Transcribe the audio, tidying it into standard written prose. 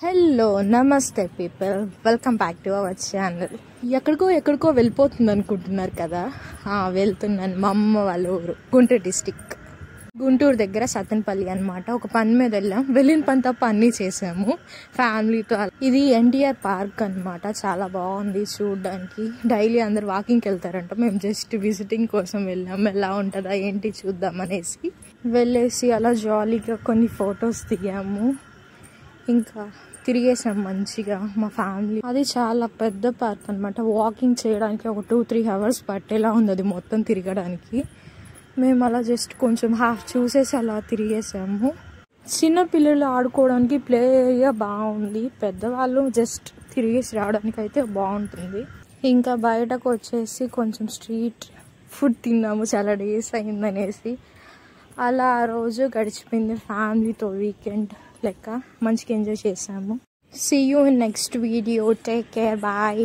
Hello నమస్తే people, welcome back to our channel. ఎక్కడికో వెళ్ళిపోతుంది అనుకుంటున్నారు కదా. వెళ్తున్నాను మా అమ్మ వాళ్ళ ఊరు, గుంటూరు డిస్టిక్. గుంటూరు దగ్గర సత్తెనపల్లి అనమాట. ఒక పని మీద వెళ్ళిన పని తప్ప అన్నీ చేసాము ఫ్యామిలీతో. ఇది ఎన్టీఆర్ పార్క్ అనమాట. చాలా బాగుంది చూడడానికి. డైలీ అందరు వాకింగ్కి వెళ్తారంట. మేము జస్ట్ విజిటింగ్ కోసం వెళ్ళాము. ఎలా ఉంటుందా ఏంటి చూద్దాం అనేసి వెళ్ళేసి అలా జాలీగా కొన్ని ఫొటోస్ దిగాము. ఇంకా తిరిగేసాం మంచిగా మా ఫ్యామిలీ. అది చాలా పెద్ద పార్క్ అనమాట. వాకింగ్ చేయడానికి ఒక 2-3 అవర్స్ పట్టేలా ఉంది అది మొత్తం తిరగడానికి. మేము అలా జస్ట్ కొంచెం హాఫ్ చూసేసి అలా తిరిగేసాము. చిన్న పిల్లలు ఆడుకోవడానికి ప్లే ఏరియా బాగుంది. పెద్దవాళ్ళు జస్ట్ తిరిగేసి రావడానికి అయితే బాగుంటుంది. ఇంకా బయటకు వచ్చేసి కొంచెం స్ట్రీట్ ఫుడ్ తిన్నాము, చాలా డేస్ అయిందనేసి. అలా ఆ రోజు గడిచిపోయింది ఫ్యామిలీతో. వీకెండ్ లెక్క మంచిగా ఎంజాయ్ చేసాము. See you in next video. Take care. Bye.